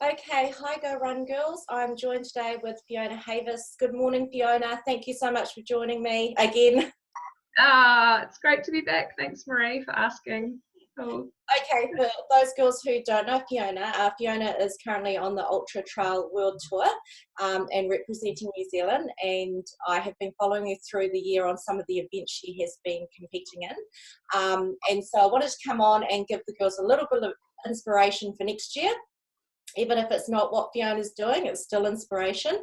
Okay, hi Go Run Girls. I'm joined today with Fiona Hayvice. Good morning, Fiona. Thank you so much for joining me again. It's great to be back. Thanks, Marie, for asking. Cool. Okay, for those girls who don't know Fiona, Fiona is currently on the Ultra Trail World Tour and representing New Zealand, and I have been following her through the year on some of the events she has been competing in. And so I wanted to come on and give the girls a little bit of inspiration for next year. Even if it's not what Fiona's doing, it's still inspiration.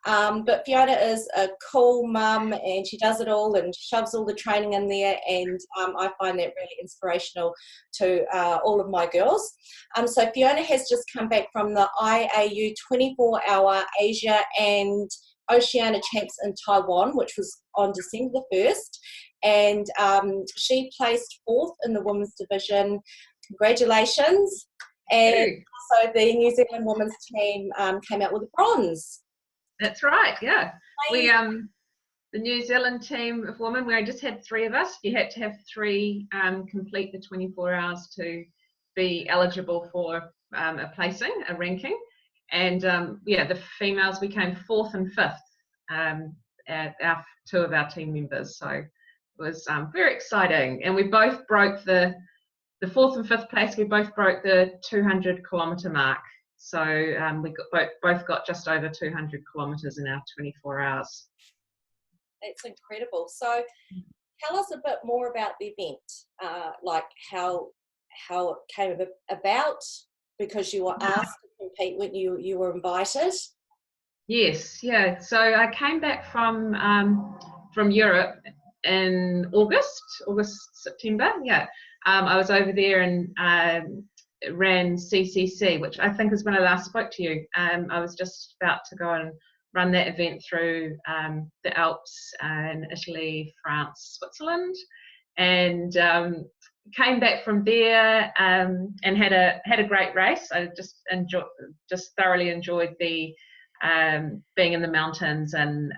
But Fiona is a cool mum and she does it all and shoves all the training in there, and I find that really inspirational to all of my girls. So Fiona has just come back from the IAU 24-hour Asia and Oceania Champs in Taiwan, which was on December the 1st, and she placed 4th in the women's division. Congratulations. And also the New Zealand women's team came out with a bronze. That's right, yeah. We the New Zealand team of women, we just had 3 of us. You had to have 3 complete the 24 hours to be eligible for a placing, a ranking. And the females, we came 4th and 5th, our 2 of our team members. So it was very exciting. And we both broke the 4th and 5th place, we both broke the 200-kilometre mark. So we both got just over 200 kilometres in our 24 hours. That's incredible. So tell us a bit more about the event, like how it came about, because you were asked to compete when you were invited. Yes, yeah. So I came back from Europe in August, September, yeah. I was over there and ran CCC, which I think is when I last spoke to you. I was just about to go and run that event through the Alps in Italy, France, Switzerland, and came back from there and had a great race. I just thoroughly enjoyed the being in the mountains and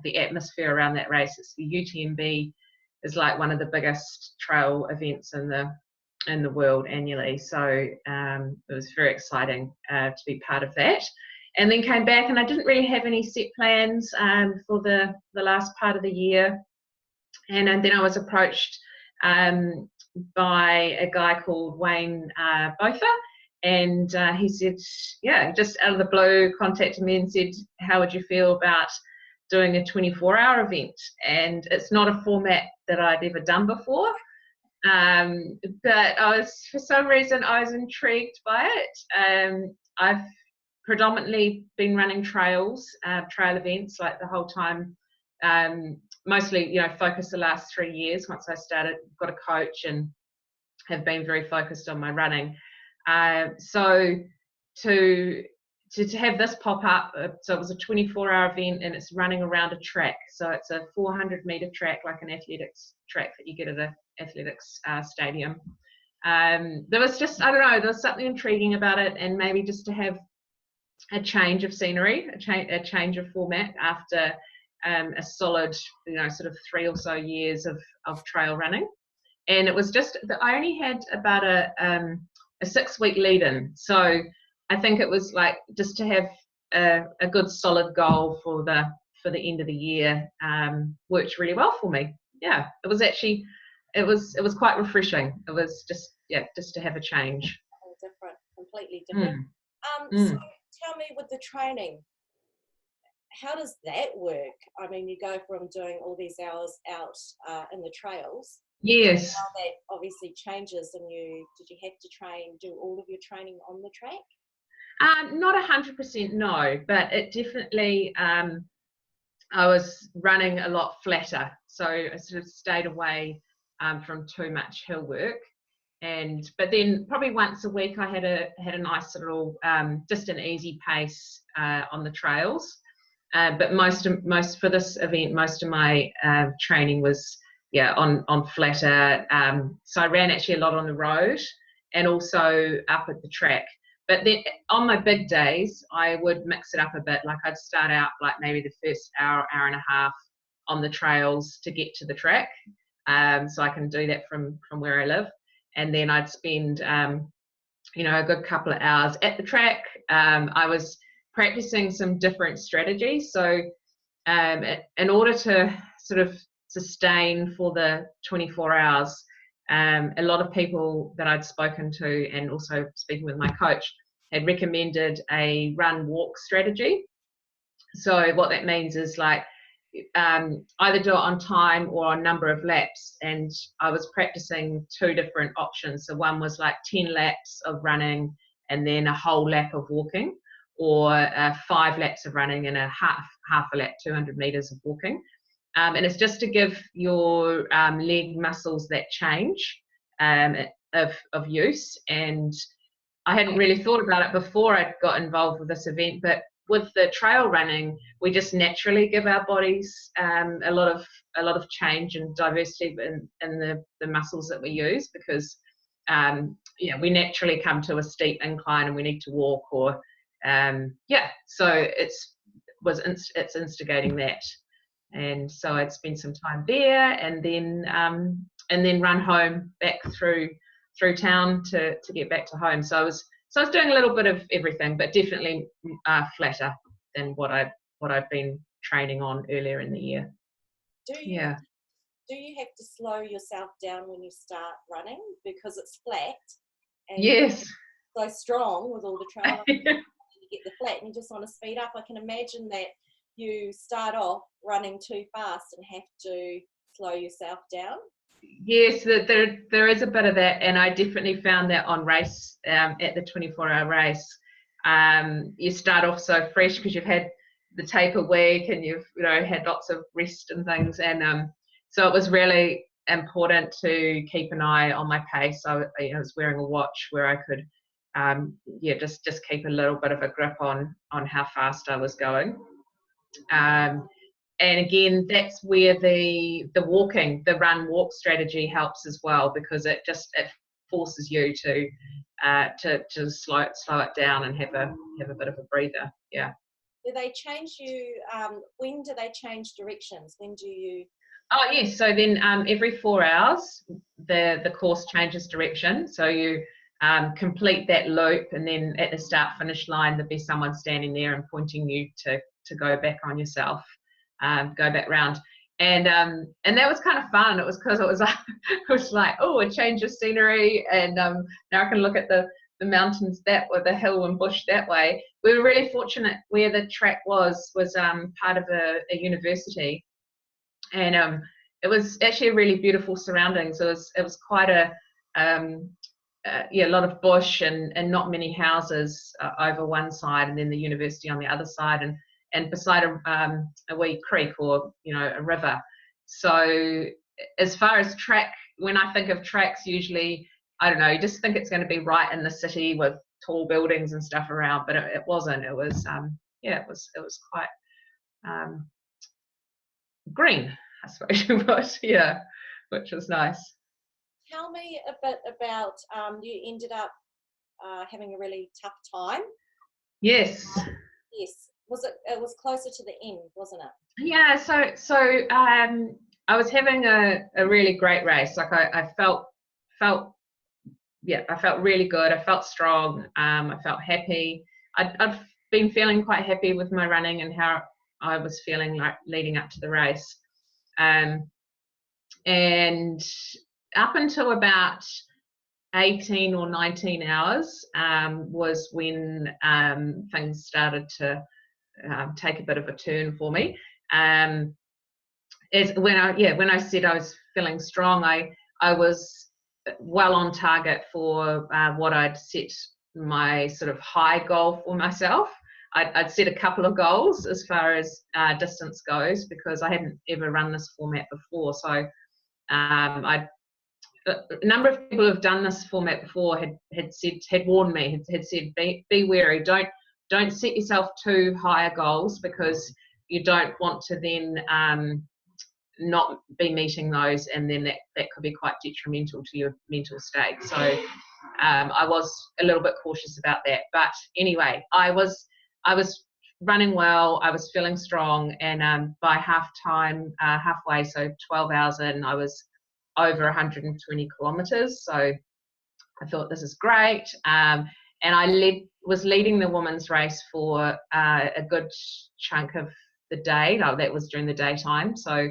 the atmosphere around that race. It's the UTMB is like one of the biggest trail events in the world annually. So it was very exciting to be part of that. And then came back, and I didn't really have any set plans for the last part of the year. And then I was approached by a guy called Wayne Botha. And he said, just out of the blue, contacted me and said, how would you feel about doing a 24-hour event? And it's not a format that I'd ever done before. But for some reason, I was intrigued by it. I've predominantly been running trail events like the whole time, mostly, focused the last 3 years. Once I started, got a coach and have been very focused on my running. So to have this pop up, so it was a 24-hour event and it's running around a track. So it's a 400-meter track, like an athletics track that you get at an athletics stadium. There was just, I don't know, there was something intriguing about it, and maybe just to have a change of scenery, a change of format after a solid, sort of 3 or so years of trail running. And it was just, I only had about a 6-week lead-in. So I think it was like just to have a good solid goal for the end of the year worked really well for me. Yeah, it was actually, it was quite refreshing. It was just to have a change. Different, completely different. So tell me, with the training, how does that work? I mean, you go from doing all these hours out in the trails. Yes. How that obviously changes, and did you have to do all of your training on the track? Not 100%, no, but it definitely, I was running a lot flatter, so I sort of stayed away from too much hill work. But then probably once a week I had a nice little, just an easy pace on the trails. But most for this event, most of my training was on flatter. So I ran actually a lot on the road and also up at the track. But then on my big days, I would mix it up a bit. Like I'd start out like maybe the first hour and a half on the trails to get to the track. So I can do that from where I live. And then I'd spend a good couple of hours at the track. I was practicing some different strategies. So in order to sort of sustain for the 24 hours, a lot of people that I'd spoken to, and also speaking with my coach, had recommended a run-walk strategy. So what that means is like either do it on time or a number of laps. And I was practicing two different options. So one was like 10 laps of running and then a whole lap of walking, or 5 laps of running and a half a lap, 200 meters of walking. And it's just to give your leg muscles that change of use. And I hadn't really thought about it before I got involved with this event, but with the trail running, we just naturally give our bodies a lot of change and diversity in the muscles that we use, because we naturally come to a steep incline and we need to walk, or so it's instigating that. And so I'd spend some time there, and then run home back through town to get back to home. So I was doing a little bit of everything, but definitely flatter than what I'd been training on earlier in the year. Do you have to slow yourself down when you start running because it's flat? And yes. So strong with all the trail running, you get the flat and you just want to speed up. I can imagine that you start off running too fast and have to slow yourself down. Yes, there is a bit of that, and I definitely found that on race at the 24-hour race. You start off so fresh because you've had the taper week and you've had lots of rest and things, and so it was really important to keep an eye on my pace. I was wearing a watch where I could just keep a little bit of a grip on how fast I was going. And again, that's where the run walk strategy helps as well, because it forces you to slow it down and have a bit of a breather. Yeah. Do they change you? When do they change directions? When do you? Oh yes. So then every 4 hours, the course changes direction. So you complete that loop, and then at the start finish line, there'll be someone standing there and pointing you to go back on yourself. Go back round, and that was kind of fun. It was because it was like oh, a change of scenery, and now I can look at the mountains or the hill and bush that way. We were really fortunate where the track was part of a university, and it was actually a really beautiful surroundings. It was quite a lot of bush and not many houses over one side, and then the university on the other side, and beside a wee creek or a river. So as far as track, when I think of tracks, usually I don't know, you just think it's going to be right in the city with tall buildings and stuff around, but it wasn't. It was it was quite green, I suppose it was, which was nice. Tell me a bit about you ended up having a really tough time. Yes. Yes. It was closer to the end, wasn't it? Yeah, so I was having a really great race. Like I felt really good. I felt strong. I felt happy. I've been feeling quite happy with my running and how I was feeling like leading up to the race. And up until about 18 or 19 hours was when things started to take a bit of a turn for me. Is when I said I was feeling strong, I was well on target for what I'd set my sort of high goal for myself. I'd set a couple of goals as far as distance goes, because I hadn't ever run this format before. So a number of people who've done this format before had warned me, had said be wary, don't set yourself too high goals, because you don't want to then not be meeting those, and then that could be quite detrimental to your mental state. So I was a little bit cautious about that. But anyway, I was running well, I was feeling strong, and by halfway, so 12 hours in, I was over 120 kilometers. So I thought this is great. And I was leading the women's race for a good chunk of the day. No, that was during the daytime, so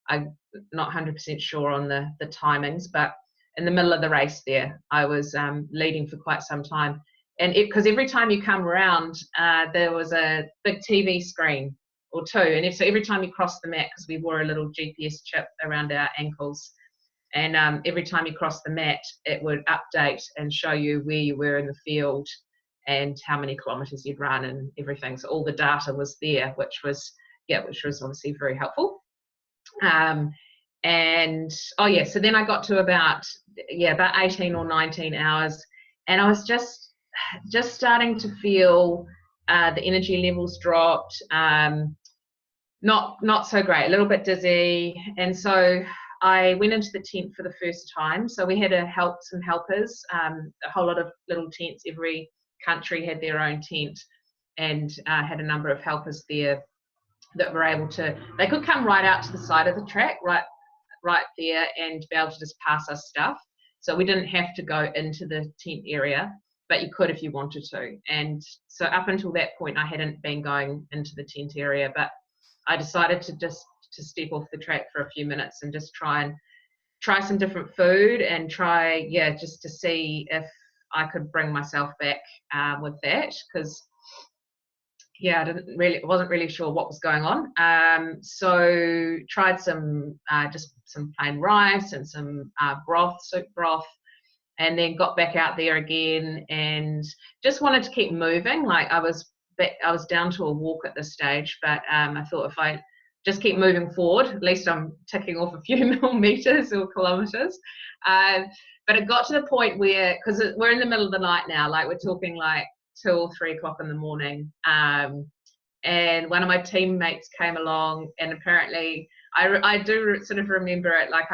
I'm not 100% sure on the timings, but in the middle of the race there, I was leading for quite some time. And because every time you come around, there was a big TV screen or two, and so every time you crossed the mat, because we wore a little GPS chip around our ankles, and every time you crossed the mat, it would update and show you where you were in the field and how many kilometres you'd run and everything. So all the data was there, which was obviously very helpful. And so then I got to about 18 or 19 hours, and I was just starting to feel the energy levels dropped, not so great, a little bit dizzy. And so I went into the tent for the first time. So we had some helpers, a whole lot of little tents. Every country had their own tent, and had a number of helpers there that were able to, they could come right out to the side of the track, right there, and be able to just pass us stuff. So we didn't have to go into the tent area, but you could if you wanted to. And so up until that point, I hadn't been going into the tent area, but I decided to step off the track for a few minutes and just try some different food, and just to see if I could bring myself back with that, because I wasn't really sure what was going on. So tried just some plain rice and some soup broth, and then got back out there again and just wanted to keep moving. Like I was down to a walk at this stage, but I thought if I just keep moving forward, at least I'm ticking off a few more meters or kilometers. But it got to the point where, because we're in the middle of the night now, like we're talking like 2 or 3 o'clock in the morning, and one of my teammates came along, and apparently I do sort of remember it, like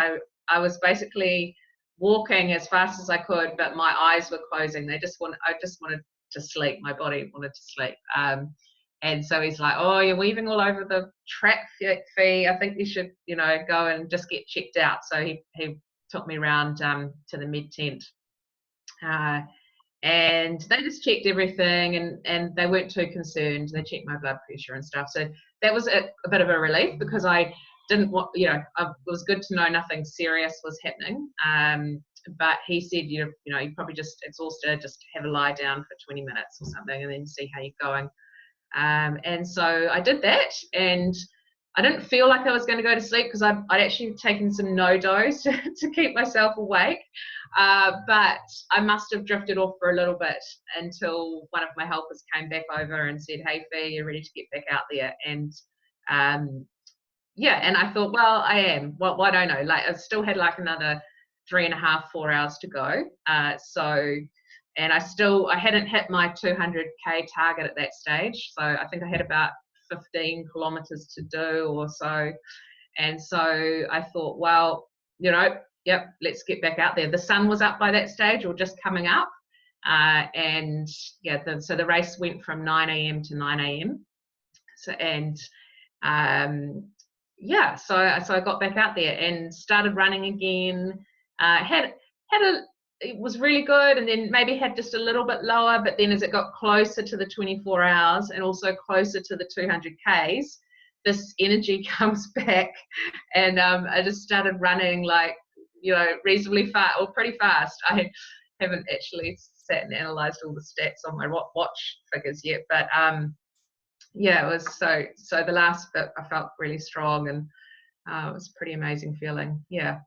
I was basically walking as fast as I could, but my eyes were closing. I just wanted to sleep. My body wanted to sleep. And so he's like, "Oh, you're weaving all over the track, Fee. I think you should, go and just get checked out." So he took me around to the med tent, and they just checked everything, and they weren't too concerned. They checked my blood pressure and stuff. So that was a bit of a relief, because I didn't want, it was good to know nothing serious was happening. But he said, you're probably just exhausted, just have a lie down for 20 minutes or something, and then see how you're going. And so I did that, and I didn't feel like I was going to go to sleep, because I'd actually taken some no-dose to keep myself awake. But I must have drifted off for a little bit until one of my helpers came back over and said, "Hey, Fee, you're ready to get back out there." And and I thought, well, I am. Well, I don't know. Like I still had like another 3.5, 4 hours to go. And I hadn't hit my 200k target at that stage. So I think I had about 15 kilometers to do or so. And so I thought, well, let's get back out there. The sun was up by that stage, or just coming up. So the race went from 9 a.m. to 9 a.m. So I got back out there and started running again. It was really good, and then maybe had just a little bit lower, but then as it got closer to the 24 hours and also closer to the 200Ks, this energy comes back, and I just started running like, reasonably fast, or pretty fast. I haven't actually sat and analysed all the stats on my watch figures yet, but it was so the last bit I felt really strong, and it was a pretty amazing feeling. Yeah.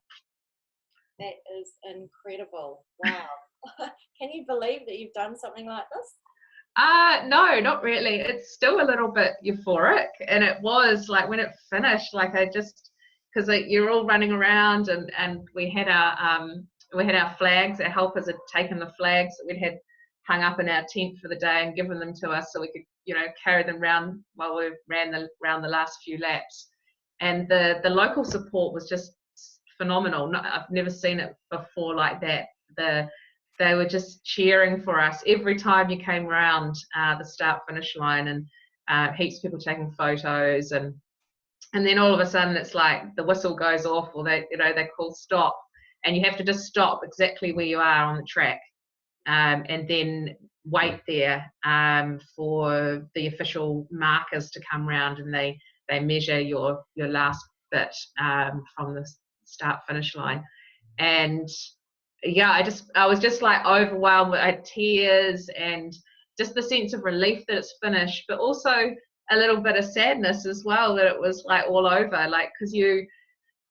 That is incredible. Wow. Can you believe that you've done something like this? No, not really. It's still a little bit euphoric, and it was like when it finished, like I just, because you're all running around, and we had our flags. Our helpers had taken the flags that we'd had hung up in our tent for the day and given them to us so we could, carry them around while we ran around the last few laps. And the local support was just phenomenal. I've never seen it before like that. They were just cheering for us every time you came around the start finish line, and heaps of people taking photos, and then all of a sudden it's like the whistle goes off, or they call stop, and you have to just stop exactly where you are on the track, and then wait there for the official markers to come round, and they measure your last bit from the start finish line. And yeah, I was just like overwhelmed. I had tears and just the sense of relief that it's finished, but also a little bit of sadness as well that it was like all over, like, because you,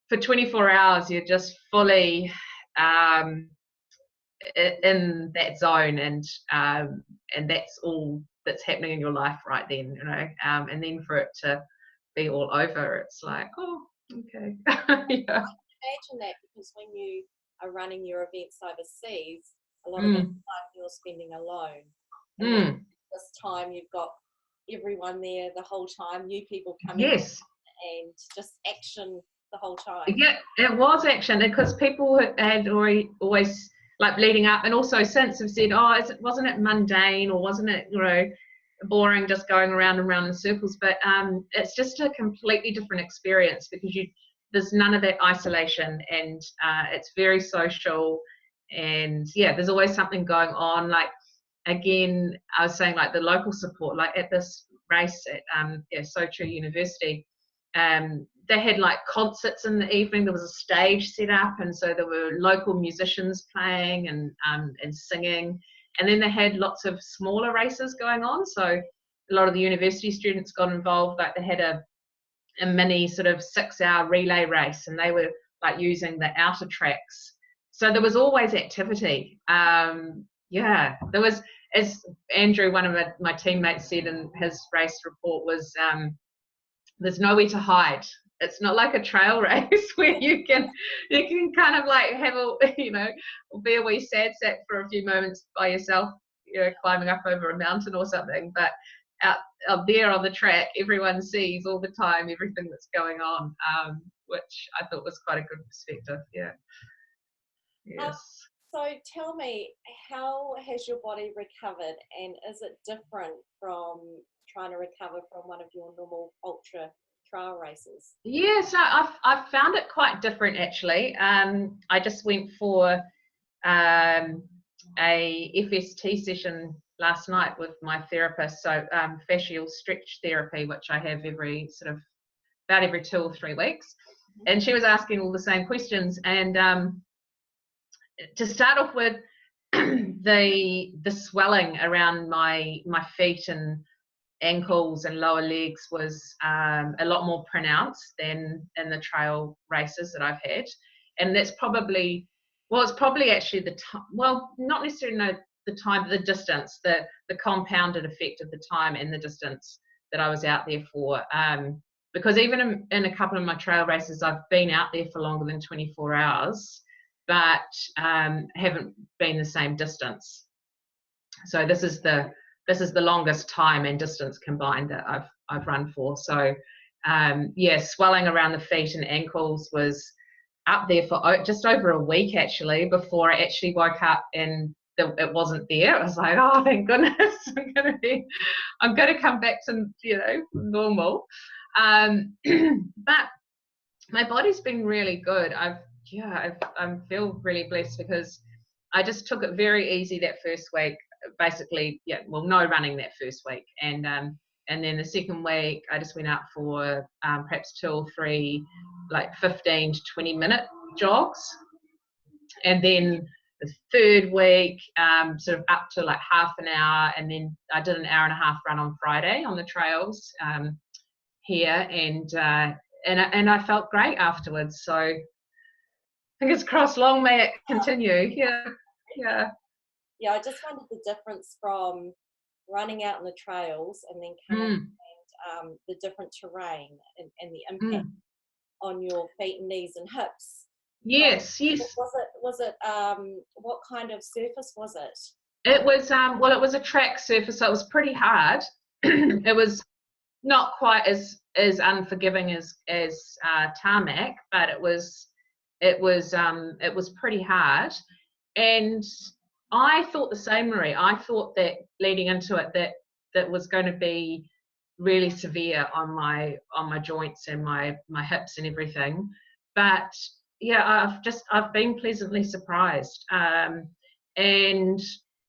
for 24 hours you're just fully in that zone, and that's all that's happening in your life right then, you know. And then for it to be all over, it's like, oh, okay. Yeah. Imagine that, because when you are running your events overseas, a lot of the time you're spending alone. And then this time you've got everyone there the whole time, new people coming in, and just action the whole time. Yeah, it was action, because people had always like leading up, and also since have said, oh, wasn't it mundane, or wasn't it, you know, boring just going around and around in circles? But it's just a completely different experience, because there's none of that isolation, and it's very social, and yeah, there's always something going on. Like, again, I was saying, like, the local support, like at this race at Sochu University, they had like concerts in the evening. There was a stage set up, and so there were local musicians playing and singing. And then they had lots of smaller races going on, so a lot of the university students got involved. Like, they had a mini sort of 6-hour relay race, and they were like using the outer tracks. So there was always activity. Yeah, there was, as Andrew, one of my teammates, said in his race report, was there's nowhere to hide. It's not like a trail race where you can kind of like have a, you know, be a wee sad sack for a few moments by yourself, you know, climbing up over a mountain or something. But out there on the track, everyone sees all the time everything that's going on, which I thought was quite a good perspective. Yeah. Yes. So tell me, how has your body recovered, and is it different from trying to recover from one of your normal ultra trail races? Yeah, so I've found it quite different, actually. I just went for a FST session last night with my therapist, so fascial stretch therapy, which I have about every 2 or 3 weeks, and she was asking all the same questions. And to start off with, the swelling around my feet and ankles and lower legs was a lot more pronounced than in the trail races that I've had. And that's probably, well, it's probably actually the time, well, not necessarily the time, but the distance, the compounded effect of the time and the distance that I was out there for. Because even in a couple of my trail races, I've been out there for longer than 24 hours, but haven't been the same distance. So this is the longest time and distance combined that I've run for. So yeah, swelling around the feet and ankles was up there for just over a week, actually, before I actually woke up and it wasn't there. I was like, oh, thank goodness, I'm gonna come back to, you know, normal. But my body's been really good. I feel really blessed, because I just took it very easy that first week. Basically, yeah, well, no running that first week, and then the second week I just went out for perhaps 2 or 3 like 15 to 20 minute jogs, and then the third week sort of up to like half an hour, and then I did an hour and a half run on Friday on the trails here, and I felt great afterwards. So fingers crossed, long may it continue. Yeah. Yeah, I just wondered the difference from running out on the trails and then coming and the different terrain and the impact on your feet and knees and hips. Yes. Was it what kind of surface was it? It was well, it was a track surface, so it was pretty hard. It was not quite as unforgiving as tarmac, but it was pretty hard. And I thought the same, Marie. I thought that leading into it that was going to be really severe on my joints and my hips and everything. But yeah, I've been pleasantly surprised, and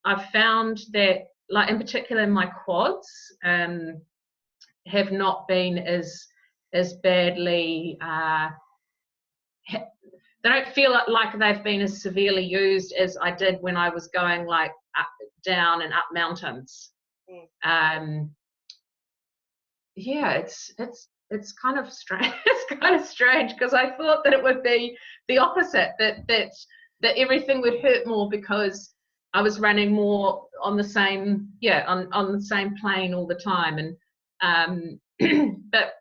I've found that, like in particular, my quads have not been as badly. They don't feel like they've been as severely used as I did when I was going like up, down and up mountains. Yeah, it's kind of strange. It's kind of strange because I thought that it would be the opposite, that everything would hurt more because I was running more on the same on the same plane all the time, and but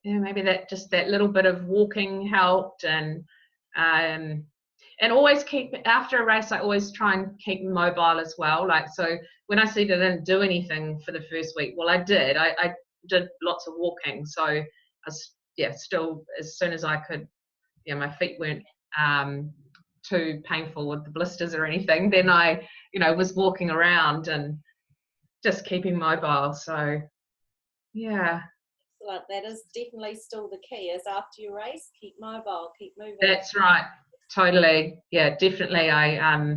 yeah, maybe that little bit of walking helped, and always keep, after a race I always try and keep mobile as well. Like, so when I said I didn't do anything for the first week, well, I did lots of walking, so I was still, as soon as I could, my feet weren't too painful with the blisters or anything, then I was walking around and just keeping mobile. So yeah. Excellent. That is definitely still the key, is after your race, keep mobile, keep moving. That's right. Totally. Yeah, definitely. I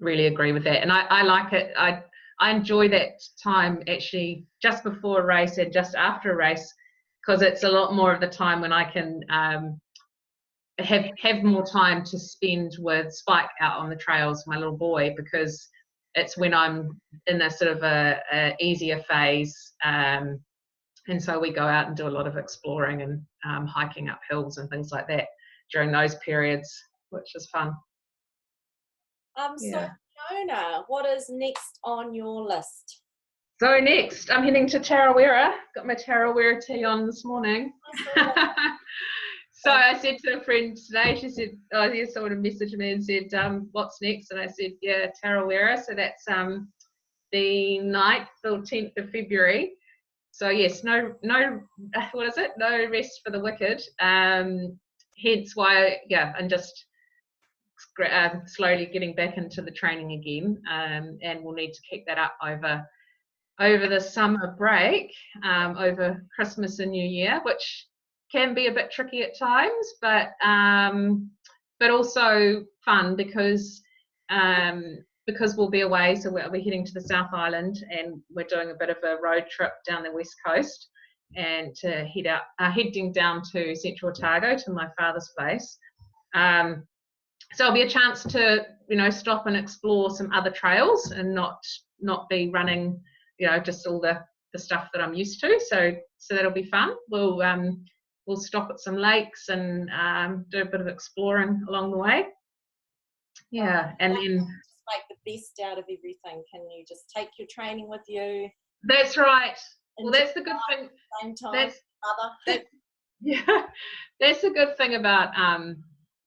really agree with that. And I like it. I enjoy that time actually just before a race and just after a race, because it's a lot more of the time when I can have more time to spend with Spike out on the trails, my little boy, because it's when I'm in a sort of a easier phase. And so we go out and do a lot of exploring and hiking up hills and things like that during those periods, which is fun. So Fiona, what is next on your list? So next, I'm heading to Tarawera. Got my Tarawera tea on this morning. So I said to a friend today, she said, oh, yeah, someone messaged me and said, what's next? And I said, yeah, Tarawera. So that's the 9th or 10th of February. So yes, no, what is it? No rest for the wicked. Hence why, I'm just slowly getting back into the training again, and we'll need to keep that up over the summer break, over Christmas and New Year, which can be a bit tricky at times, but also fun because we'll be away. So we'll be heading to the South Island, and we're doing a bit of a road trip down the west coast, and to heading down to Central Otago to my father's place. So it'll be a chance to stop and explore some other trails and not be running just all the stuff that I'm used to. So that'll be fun. We'll stop at some lakes and do a bit of exploring along the way. Yeah, and then just make the best out of everything. Can you just take your training with you? That's right. Well, that's the good thing. Same time, that's the good thing about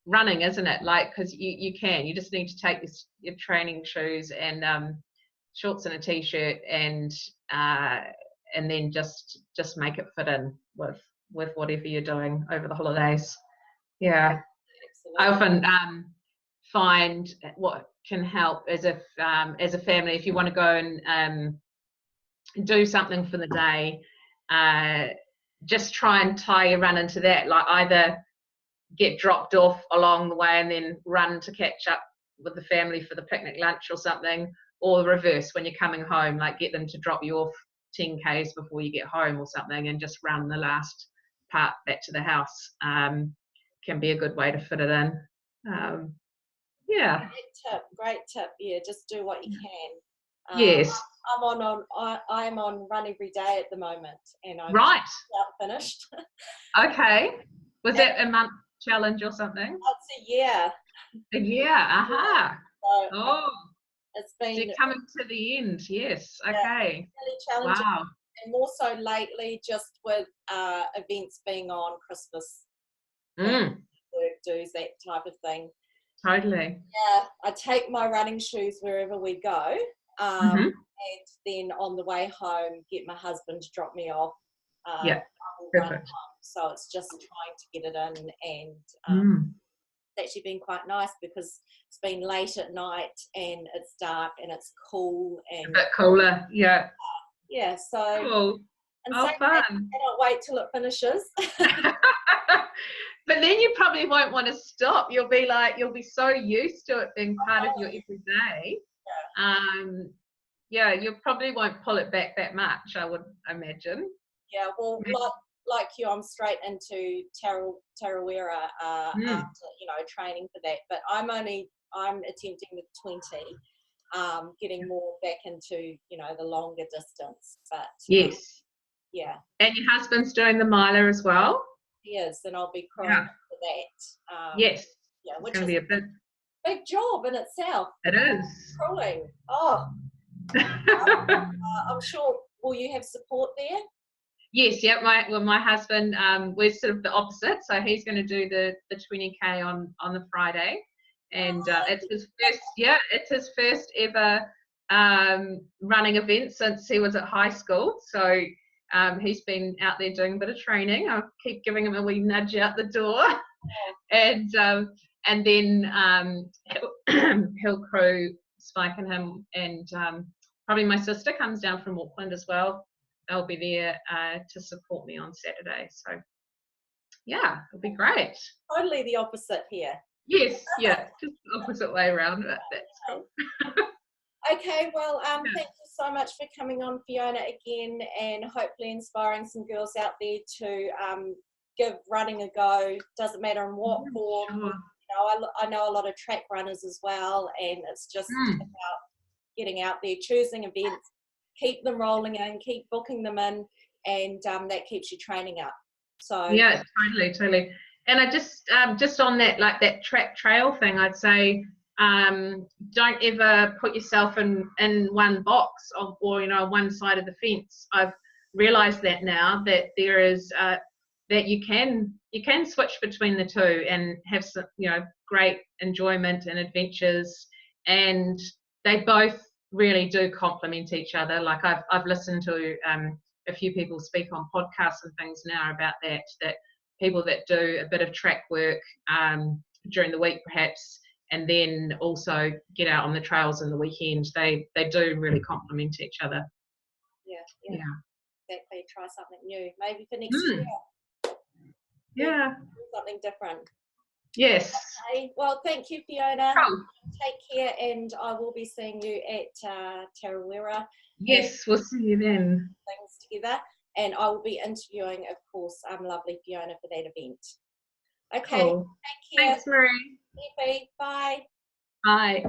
running, isn't it? Like, because you just need to take your training shoes and shorts and a t-shirt, and then just make it fit in with whatever you're doing over the holidays. Yeah. Absolutely. I often find what can help as a family, if you want to go and do something for the day, just try and tie your run into that. Like, either get dropped off along the way and then run to catch up with the family for the picnic lunch or something, or the reverse, when you're coming home, like get them to drop you off 10 k's before you get home or something, and just run the last part back to the house. Can be a good way to fit it in. Yeah. Great tip. Yeah, just do what you can. Yes. I'm on Run Every Day at the moment, and I'm finished. Okay. Was that a month challenge or something? It's a year. A year. Aha. So it's been. So you're coming to the end. Yes. Okay. Really challenging. Wow. And more so lately, just with events being on, Christmas, work dues, that type of thing. Totally. Yeah, I take my running shoes wherever we go, and then on the way home, get my husband to drop me off. Perfect. So it's just trying to get it in, and it's actually been quite nice because it's been late at night and it's dark and it's cool and a bit cooler. Yeah. Yeah. So cool. And fun. I cannot wait till it finishes. But then you probably won't want to stop. You'll be so used to it being part of your everyday. Yeah, you probably won't pull it back that much, I would imagine. Yeah, well, like you, I'm straight into Tarawera after, training for that. But I'm attempting the 20, getting more back into, the longer distance. But yes. Yeah. And your husband's doing the miler as well? He is, and I'll be crowing for that. Yes. Yeah, it's which going is to be a big job in itself. It is. Crowing. Oh. I'm sure, will you have support there? Yes, yeah. My husband, we're sort of the opposite. So he's going to do the 20K on the Friday, and it's his first ever running event since he was at high school. So he's been out there doing a bit of training. I'll keep giving him a wee nudge out the door, and then he'll crew Spike and him, and probably my sister comes down from Auckland as well. They'll be there to support me on Saturday. So, yeah, it'll be great. Totally the opposite here. Yes, yeah, just the opposite way around. But that's cool. Okay, well, thank you so much for coming on, Fiona, again, and hopefully inspiring some girls out there to give running a go. Doesn't matter in what form. Sure. I know a lot of track runners as well, and it's just about getting out there, choosing events, keep them rolling in, keep booking them in, and that keeps you training up. So yeah, totally. And I just on that, like that track trail thing, I'd say don't ever put yourself in one box or one side of the fence. I've realized that now, that there is that you can switch between the two and have some great enjoyment and adventures, and they both really do complement each other. Like I've listened to a few people speak on podcasts and things now about that people that do a bit of track work during the week perhaps, and then also get out on the trails in the weekend, they do really complement each other. Yeah. Exactly. Try something new, maybe for next year. Yeah. Something different. Yes. Okay. Well, thank you, Fiona. Oh. Take care, and I will be seeing you at Tarawera. Yes, we'll see you then. Things together, and I will be interviewing, of course, lovely Fiona for that event. Okay. Cool. Take care. Thanks, Marie. Bye. Bye.